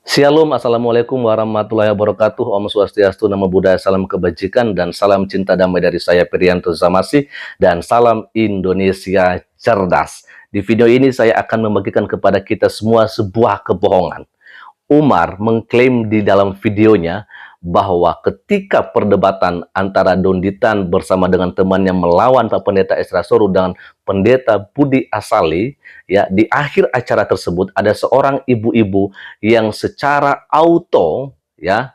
Shalom, Assalamualaikum warahmatullahi wabarakatuh. Om Swastiastu, Namo Buddhaya, salam kebajikan, dan salam cinta damai dari saya, Priyanto Zamasi, dan salam Indonesia cerdas. Di video ini saya akan membagikan kepada kita semua sebuah kebohongan. Umar mengklaim di dalam videonya bahwa ketika perdebatan antara Donditan bersama dengan temannya melawan Pak Pendeta Esra Soru dengan Pendeta Budi Asali, ya, di akhir acara tersebut ada seorang ibu-ibu yang secara auto, ya,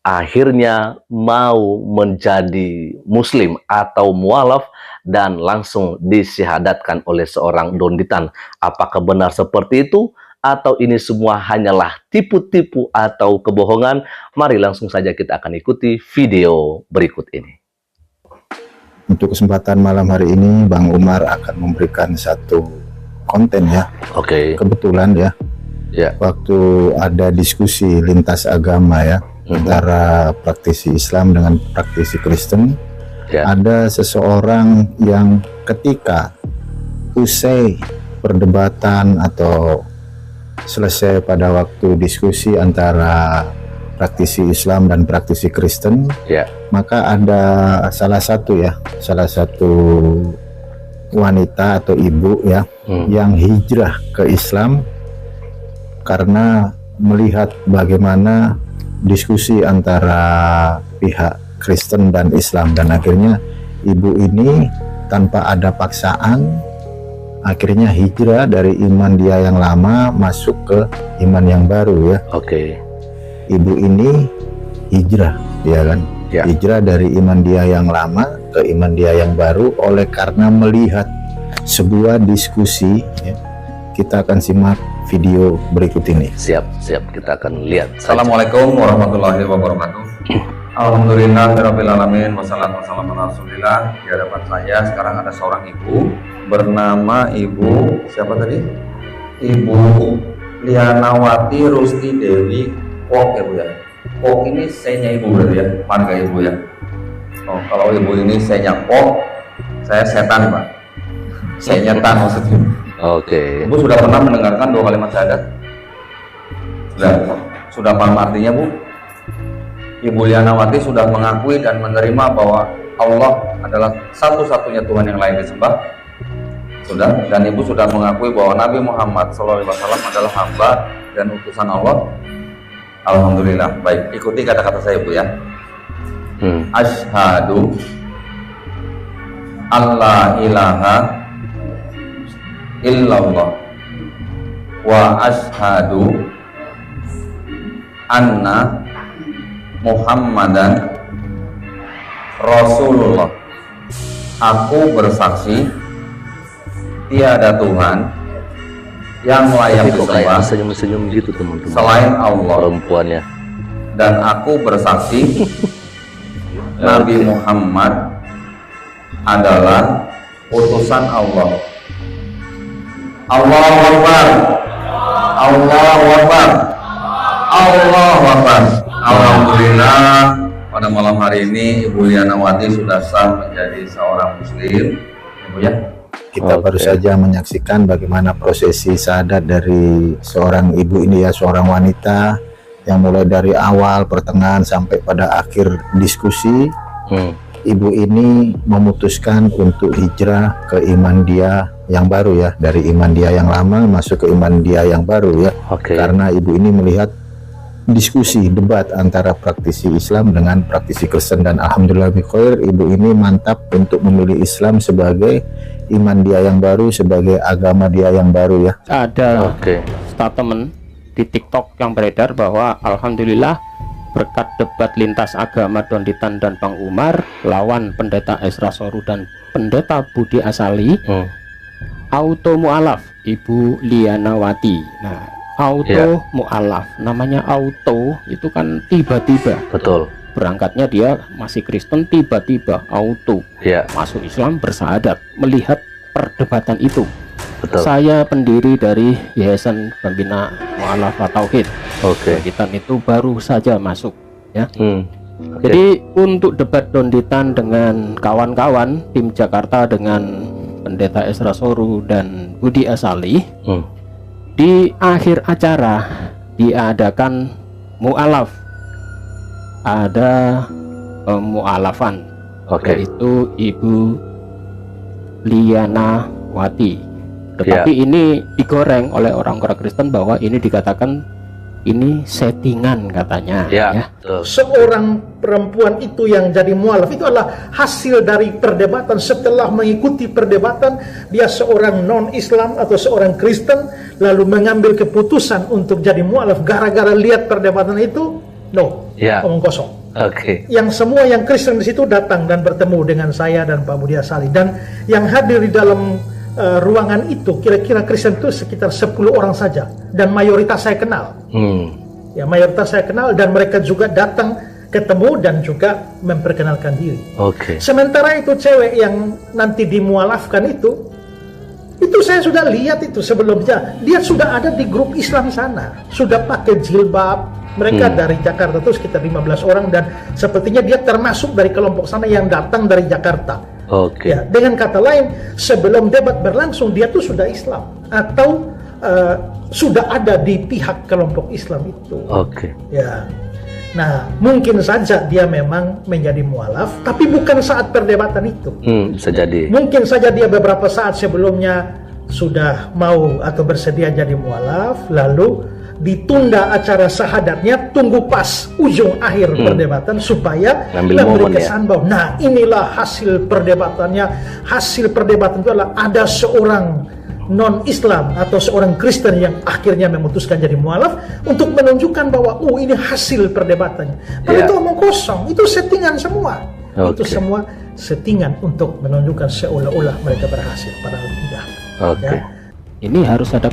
akhirnya mau menjadi muslim atau mualaf dan langsung disyahadatkan oleh seorang Donditan. Apakah benar seperti itu? Atau ini semua hanyalah tipu-tipu atau kebohongan? Mari langsung saja kita akan ikuti video berikut ini. Untuk kesempatan malam hari ini, Bang Umar akan memberikan satu konten ya. Oke. Kebetulan ya, waktu ada diskusi lintas agama ya, antara praktisi Islam dengan praktisi Kristen, ada seseorang yang ketika usai perdebatan atau selesai pada waktu diskusi antara praktisi Islam dan praktisi Kristen, maka ada salah satu wanita atau ibu ya, yang hijrah ke Islam karena melihat bagaimana diskusi antara pihak Kristen dan Islam, dan akhirnya ibu ini tanpa ada paksaan akhirnya hijrah dari iman dia yang lama masuk ke iman yang baru ya. Ibu ini hijrah, ya kan? Hijrah dari iman dia yang lama ke iman dia yang baru oleh karena melihat sebuah diskusi ya. Kita akan simak video berikut ini. Siap, kita akan lihat. Assalamualaikum warahmatullahi wabarakatuh. Alhamdulillahirabbil alamin, wassalatu wassalamu ala Rasulillah. Di hadapan saya sekarang ada seorang ibu bernama Ibu siapa tadi? Ibu Lianawati Rusti Dewi Kok ya Bu ya. Kok ini saya ibu berarti ya, marga ibu ya. Oh, kalau ibu ini saya Kok, saya setan Pak. Saya nyetan maksudnya. Ibu sudah pernah mendengarkan 2 kalimat syahadat? Sudah paham artinya Bu? Ibu Lianawati sudah mengakui dan menerima bahwa Allah adalah satu-satunya Tuhan yang layak disembah. Sudah, dan ibu sudah mengakui bahwa Nabi Muhammad SAW adalah hamba dan utusan Allah. Alhamdulillah. Baik, ikuti kata-kata saya Bu ya. Asyhadu alla ilaha illallah wa asyhadu anna Muhammadan Rasulullah. Aku bersaksi tiada Tuhan yang layak disembah senyum-senyum gitu teman-teman selain Allah, perempuannya. Dan aku bersaksi Nabi Muhammad adalah utusan Allah. Allahu Akbar, Allahu Akbar, Allahu Akbar. Alhamdulillah, pada malam hari ini Ibu Lianawati sudah sah menjadi seorang muslim, Ibu ya. Kita baru saja menyaksikan bagaimana prosesi syahadat dari seorang ibu ini ya, seorang wanita yang mulai dari awal, pertengahan sampai pada akhir diskusi. Ibu ini memutuskan untuk hijrah ke iman dia yang baru ya, dari iman dia yang lama masuk ke iman dia yang baru ya. Karena ibu ini melihat diskusi debat antara praktisi Islam dengan praktisi Kristen, dan alhamdulillah bikhair, ibu ini mantap untuk memilih Islam sebagai iman dia yang baru, sebagai agama dia yang baru ya. Ada statement di TikTok yang beredar bahwa alhamdulillah berkat debat lintas agama Donditan dan Bang Umar lawan Pendeta Esra Soru dan Pendeta Budi Asali, auto mualaf Ibu Lianawati. Nah, auto mualaf, namanya auto itu kan tiba-tiba. Betul. Berangkatnya dia masih Kristen, tiba-tiba auto masuk Islam, bersyahadat melihat perdebatan itu. Saya pendiri dari Yayasan Pembina Mu'alafah Tauhid. Donditan itu baru saja masuk ya. Jadi untuk debat Donditan dengan kawan-kawan tim Jakarta dengan Pendeta Esra Soru dan Budi Asali, di akhir acara diadakan mu'alaf, ada mu'alafan, yaitu Ibu Liana Wati. Tetapi ini digoreng oleh orang-orang Kristen bahwa ini dikatakan ini settingan katanya. Ya. Seorang perempuan itu yang jadi mualaf itu adalah hasil dari perdebatan. Setelah mengikuti perdebatan, dia seorang non-Islam atau seorang Kristen, lalu mengambil keputusan untuk jadi mualaf gara-gara lihat perdebatan itu. Omong kosong. Yang semua yang Kristen di situ datang dan bertemu dengan saya dan Pak Budi Asali, dan yang hadir di dalam ruangan itu kira-kira Kristen itu sekitar 10 orang saja, dan mayoritas saya kenal. Ya, mayoritas saya kenal, dan mereka juga datang ketemu dan juga memperkenalkan diri. Sementara itu cewek yang nanti dimualafkan itu saya sudah lihat itu sebelumnya. Dia sudah ada di grup Islam sana, sudah pakai jilbab. Mereka dari Jakarta itu sekitar 15 orang, dan sepertinya dia termasuk dari kelompok sana yang datang dari Jakarta. Ya, dengan kata lain, sebelum debat berlangsung dia tuh sudah Islam atau sudah ada di pihak kelompok Islam itu. Ya, nah mungkin saja dia memang menjadi mualaf, tapi bukan saat perdebatan itu. Bisa jadi. Mungkin saja dia beberapa saat sebelumnya sudah mau atau bersedia jadi mualaf, lalu ditunda acara syahadatnya, tunggu pas ujung akhir perdebatan supaya memberi kesan bahwa nah inilah hasil perdebatannya. Hasil perdebatan itu adalah ada seorang non-Islam atau seorang Kristen yang akhirnya memutuskan jadi mualaf untuk menunjukkan bahwa ini hasil perdebatannya. Padahal itu omong kosong, itu settingan semua. Itu semua settingan untuk menunjukkan seolah-olah mereka berhasil, padahal tidak. Ini harus ada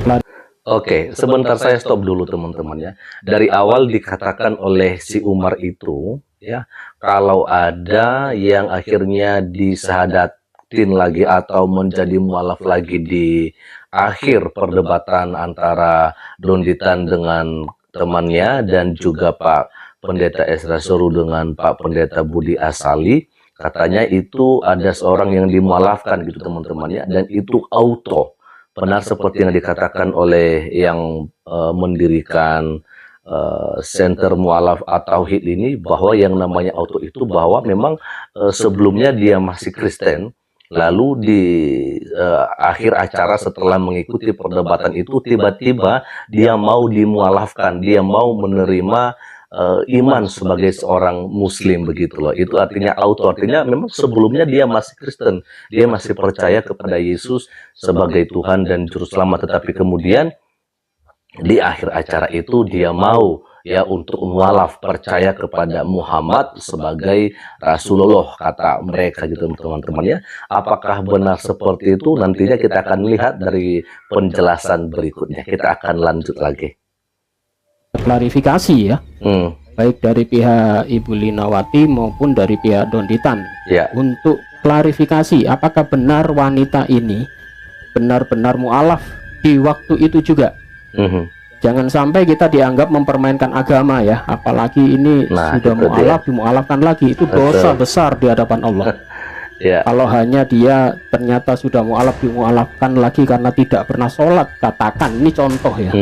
sebentar saya stop dulu teman-teman ya. Dari awal dikatakan oleh si Umar itu ya, kalau ada yang akhirnya disahadatin lagi atau menjadi mualaf lagi di akhir perdebatan antara Donditan dengan temannya dan juga Pak Pendeta Ezra Soru dengan Pak Pendeta Budi Asali, katanya itu ada seorang yang dimualafkan gitu teman-teman ya, dan itu auto. Benar seperti yang dikatakan oleh yang mendirikan Center Mualaf At-Tauhid ini, bahwa yang namanya auto itu bahwa memang sebelumnya dia masih Kristen, lalu di akhir acara setelah mengikuti perdebatan itu tiba-tiba dia mau dimualafkan, dia mau menerima iman sebagai seorang Muslim begitu loh. Itu artinya auto, artinya memang sebelumnya dia masih Kristen, dia masih percaya kepada Yesus sebagai Tuhan dan Juru Selamat, tetapi kemudian di akhir acara itu dia mau ya untuk mualaf, percaya kepada Muhammad sebagai Rasulullah kata mereka gitu teman-teman ya. Apakah benar seperti itu? Nantinya kita akan lihat dari penjelasan berikutnya. Kita akan lanjut lagi. Klarifikasi ya, baik dari pihak Ibu Linawati maupun dari pihak Donditan, untuk klarifikasi apakah benar wanita ini benar-benar mualaf di waktu itu juga. Jangan sampai kita dianggap mempermainkan agama ya, apalagi ini sudah mualaf dimualafkan lagi, itu dosa besar di hadapan Allah. Kalau hanya dia ternyata sudah mualaf dimualafkan lagi karena tidak pernah sholat, katakan ini contoh ya,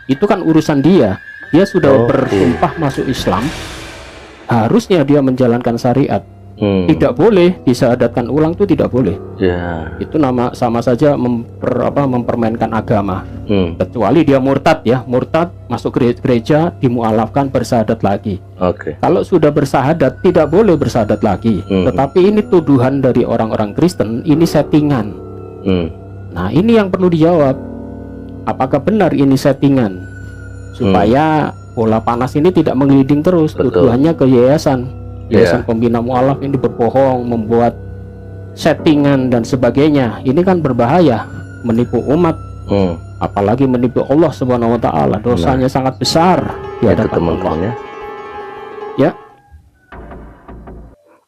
itu kan urusan dia sudah bersumpah masuk Islam, harusnya dia menjalankan syariat. Tidak boleh disyahadatkan ulang, itu tidak boleh. Itu sama saja mempermainkan agama. Kecuali dia murtad ya, murtad masuk gereja dimualafkan bersyahadat lagi. Kalau sudah bersyahadat tidak boleh bersyahadat lagi. Tetapi ini tuduhan dari orang-orang Kristen, ini settingan. Nah ini yang perlu dijawab, apakah benar ini settingan, supaya bola panas ini tidak menggelinding terus. Tuduhannya ke yayasan pembina mualaf ini berbohong, membuat settingan dan sebagainya. Ini kan berbahaya, menipu umat, apalagi menipu Allah Subhanahu wa Ta'ala. Dosanya sangat besar di hadapan Allah.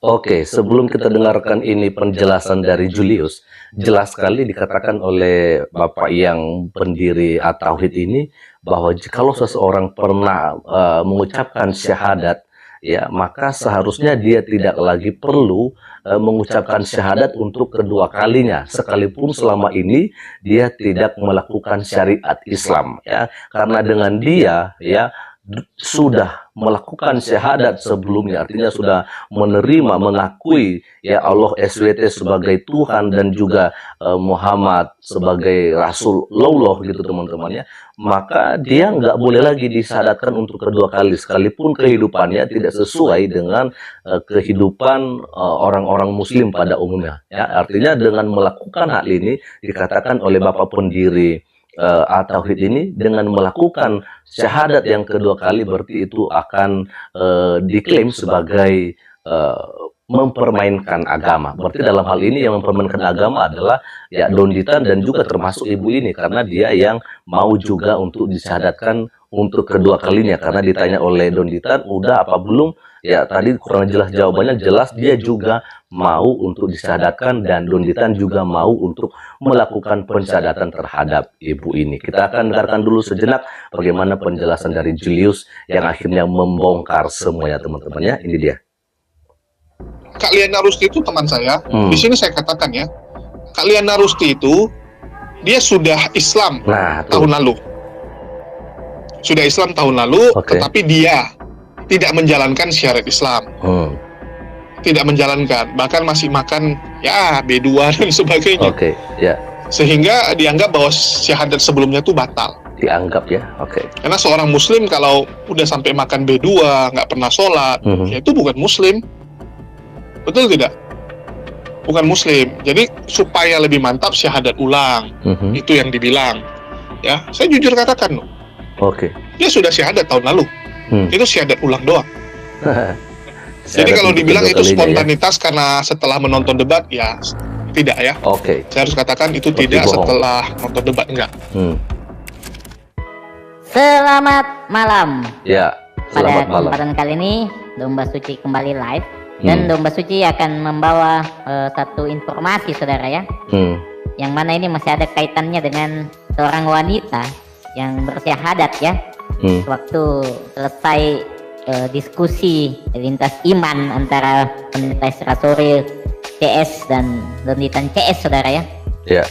Oke, sebelum kita dengarkan ini penjelasan dari Julius, jelas sekali dikatakan oleh Bapak yang pendiri At-Tauhid ini bahwa jikalau seseorang pernah mengucapkan syahadat ya, maka seharusnya dia tidak lagi perlu mengucapkan syahadat untuk kedua kalinya, sekalipun selama ini dia tidak melakukan syariat Islam, ya, karena dengan dia, ya, sudah melakukan syahadat sebelumnya, artinya sudah menerima, mengakui, ya, Allah SWT sebagai Tuhan dan juga Muhammad sebagai Rasulullah, gitu teman-teman, ya, maka dia nggak boleh lagi disyahadatkan untuk kedua kali, sekalipun kehidupannya tidak sesuai dengan kehidupan orang-orang Muslim pada umumnya, ya. Artinya dengan melakukan hal ini dikatakan oleh Bapak pendiri At-Tauhid ini, dengan melakukan syahadat yang kedua kali berarti itu akan diklaim sebagai mempermainkan agama. Berarti dalam hal ini yang mempermainkan agama adalah, ya, Don Ditan dan juga termasuk ibu ini, karena dia yang mau juga untuk disyahadatkan untuk kedua kalinya, karena ditanya oleh Don Ditan udah apa belum, ya, tadi kurang jelas jawabannya, jelas dia juga mau untuk disyahadatkan dan Don Ditan juga mau untuk melakukan pensyahadatan terhadap ibu ini. Kita akan dengarkan dulu sejenak bagaimana penjelasan dari Julius yang akhirnya membongkar semuanya, teman-teman, ya. Ini dia. Kak Liana Rusti itu teman saya. Di sini saya katakan, ya, Kak Liana Rusti itu dia sudah Islam tahun lalu. Sudah Islam tahun lalu, tetapi dia tidak menjalankan syariat Islam. Tidak menjalankan, bahkan masih makan, ya, B2 dan sebagainya. Sehingga dianggap bahwa syahadat sebelumnya itu batal. Dianggap, ya, Karena seorang Muslim kalau udah sampai makan B2, nggak pernah sholat, ya itu bukan Muslim. Betul tidak? Bukan Muslim. Jadi supaya lebih mantap syahadat ulang, itu yang dibilang. Ya, saya jujur katakan, dia sudah syahadat tahun lalu. Itu syahadat ulang doang. Jadi kalau dibilang itu spontanitas, ya, karena setelah menonton debat, ya tidak, ya. Saya harus katakan itu tidak setelah nonton debat, enggak. Selamat malam. Ya, selamat malam. Pada kesempatan kali ini Domba Suci kembali live dan Domba Suci akan membawa satu informasi, saudara, ya, yang mana ini masih ada kaitannya dengan seorang wanita yang bersyahadat, ya, waktu selesai diskusi lintas iman antara Pendeta Isra Soril CS dan Don Ditan CS, saudara, ya.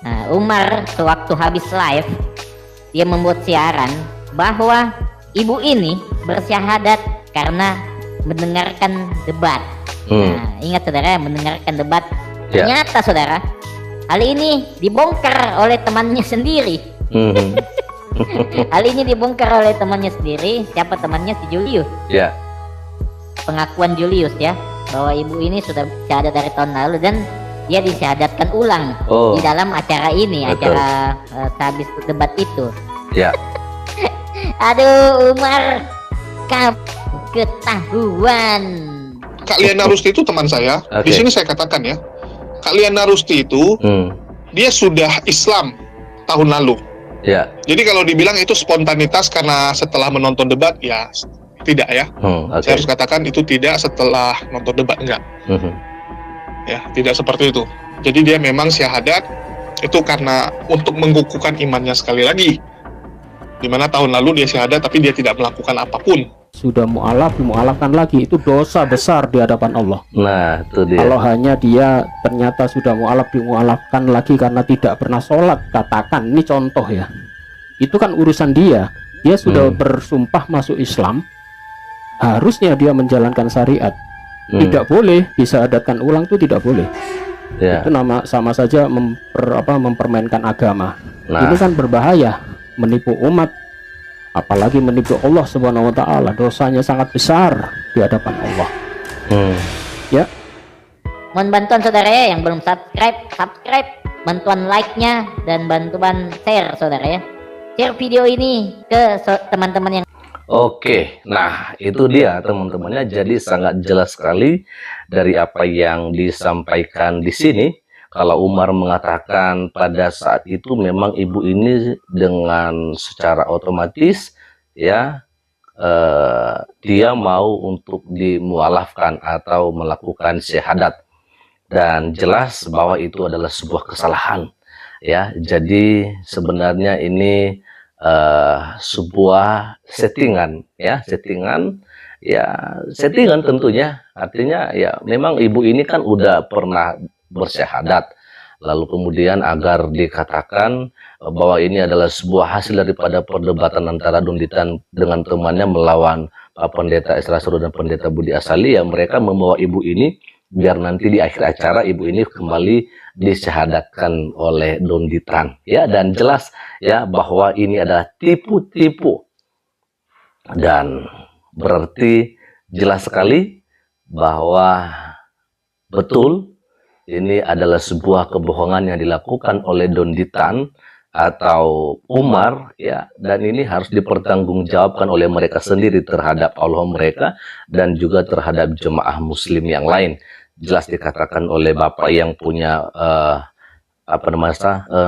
Nah, Umar sewaktu habis live dia membuat siaran bahwa ibu ini bersyahadat karena mendengarkan debat. Nah, ingat, saudara, mendengarkan debat. Ternyata, saudara, hal ini dibongkar oleh temannya sendiri. Hal ini dibongkar oleh temannya sendiri. Siapa temannya? Si Julius. Pengakuan Julius, ya, bahwa ibu ini sudah syahadat dari tahun lalu dan dia disyahadatkan ulang di dalam acara ini. Acara habis debat itu. Aduh, Umar, ketahuan. Kak Liana Rusti itu teman saya. Di sini saya katakan, ya, Kak Liana Rusti itu dia sudah Islam tahun lalu. Jadi kalau dibilang itu spontanitas karena setelah menonton debat, ya tidak, ya. Saya harus katakan itu tidak setelah nonton debat, enggak. Ya, tidak seperti itu. Jadi dia memang syahadat itu karena untuk mengukuhkan imannya sekali lagi. Dimana tahun lalu dia syahadat tapi dia tidak melakukan apapun. Sudah dimualafkan lagi, itu dosa besar di hadapan Allah. Nah, itu dia. Kalau hanya dia ternyata sudah dimualafkan lagi karena tidak pernah sholat, katakan, ini contoh, ya, itu kan urusan dia. Dia sudah bersumpah masuk Islam, harusnya dia menjalankan syariat. Tidak boleh disyahadatkan ulang, itu tidak boleh. Itu sama saja mempermainkan agama. Ini kan berbahaya, menipu umat, apalagi menipu Allah Subhanahu wa Ta'ala. Dosanya sangat besar di hadapan Allah. Ya, Mohon bantuan, saudara, ya, yang belum subscribe, bantuan like-nya dan bantuan share, saudara, ya. Share video ini ke teman-teman yang nah itu dia, teman-temannya. Jadi sangat jelas sekali dari apa yang disampaikan di sini. Kalau Umar mengatakan pada saat itu memang ibu ini dengan secara otomatis, ya, dia mau untuk dimualafkan atau melakukan syahadat, dan jelas bahwa itu adalah sebuah kesalahan, ya. Jadi sebenarnya ini sebuah settingan ya, settingan tentunya. Artinya ya memang ibu ini kan udah pernah bersyahadat, lalu kemudian agar dikatakan bahwa ini adalah sebuah hasil daripada perdebatan antara Don Ditan dengan temannya melawan Pak Pendeta Esra Suro dan Pendeta Budi Asali, ya mereka membawa ibu ini biar nanti di akhir acara ibu ini kembali disyahadatkan oleh Don Ditan ya. Dan jelas ya bahwa ini adalah tipu-tipu, dan berarti jelas sekali bahwa betul ini adalah sebuah kebohongan yang dilakukan oleh Don Ditan atau Umar ya, dan ini harus dipertanggungjawabkan oleh mereka sendiri terhadap Allah mereka dan juga terhadap jemaah muslim yang lain. Jelas dikatakan oleh Bapak yang punya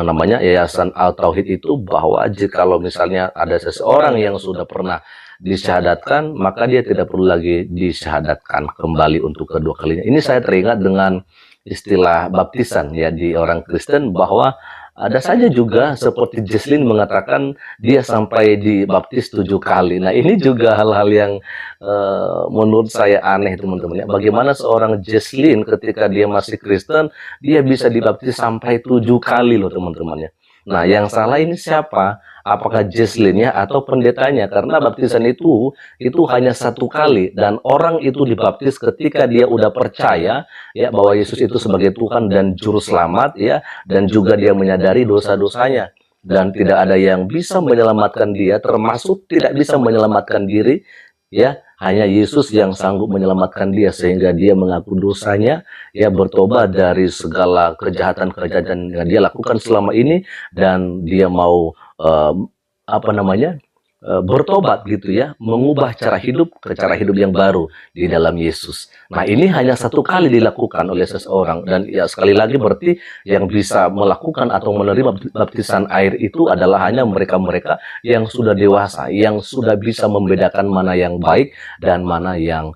namanya Yayasan Al Tauhid itu, bahwa jikalau misalnya ada seseorang yang sudah pernah disyahadatkan, maka dia tidak perlu lagi disyahadatkan kembali untuk kedua kalinya. Ini saya teringat dengan istilah baptisan ya di orang Kristen, bahwa ada saja juga seperti Jesslyn mengatakan dia sampai dibaptis 7 kali. Nah ini juga hal-hal yang menurut saya aneh teman-teman ya. Bagaimana seorang Jesslyn ketika dia masih Kristen, dia bisa dibaptis sampai 7 kali loh teman-teman ya. Nah yang salah ini siapa? Apakah Jesslyn-nya atau pendetanya? Karena baptisan itu hanya 1 kali, dan orang itu dibaptis ketika dia udah percaya ya bahwa Yesus itu sebagai Tuhan dan juru selamat ya, dan juga dia menyadari dosa-dosanya, dan tidak ada yang bisa menyelamatkan dia, termasuk tidak bisa menyelamatkan diri ya. Hanya Yesus yang sanggup menyelamatkan dia, sehingga dia mengaku dosanya ya, bertobat dari segala kejahatan-kejahatan yang dia lakukan selama ini, dan dia mau bertobat gitu ya, mengubah cara hidup ke cara hidup yang baru di dalam Yesus. Nah ini hanya 1 kali dilakukan oleh seseorang, dan ya sekali lagi berarti yang bisa melakukan atau menerima baptisan air itu adalah hanya mereka-mereka yang sudah dewasa, yang sudah bisa membedakan mana yang baik dan mana yang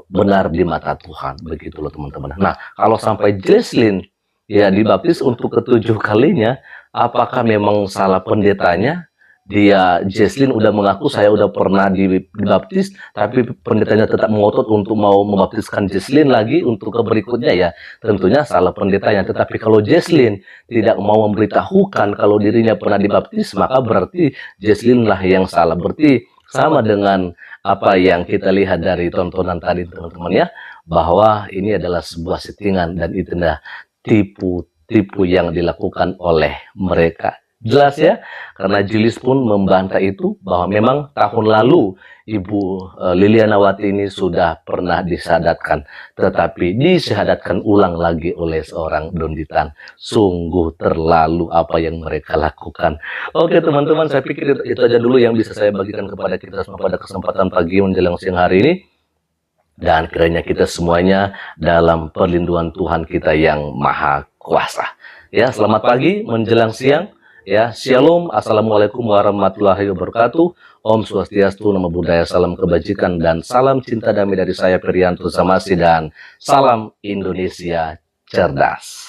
benar di mata Tuhan, begitu loh teman-teman. Nah kalau sampai Jesslyn ya dibaptis untuk ke-7 kalinya, apakah memang salah pendetanya? Dia Jesslyn udah mengaku saya udah pernah dibaptis, tapi pendetanya tetap ngotot untuk mau membaptiskan Jesslyn lagi untuk ke berikutnya, ya tentunya salah pendetanya. Tetapi kalau Jesslyn tidak mau memberitahukan kalau dirinya pernah dibaptis, maka berarti Jesslyn lah yang salah. Berarti sama dengan apa yang kita lihat dari tontonan tadi teman-teman ya, bahwa ini adalah sebuah settingan, dan itu adalah tipu-tipu yang dilakukan oleh mereka. Jelas ya, karena Julius pun membantah itu, bahwa memang tahun lalu Ibu Lilianawati ini sudah pernah disyahadatkan, tetapi disyahadatkan ulang lagi oleh seorang Don Ditan. Sungguh terlalu apa yang mereka lakukan. Oke teman-teman, saya pikir itu aja dulu yang bisa saya bagikan kepada kita semua pada kesempatan pagi menjelang siang hari ini. Dan kiranya kita semuanya dalam perlindungan Tuhan kita yang Maha Kuasa. Ya, selamat pagi menjelang siang. Ya, Shalom, Assalamualaikum warahmatullahi wabarakatuh. Om Swastiastu, Namo Buddhaya, salam kebajikan dan salam cinta damai dari saya Perianto Zamasi, dan salam Indonesia cerdas.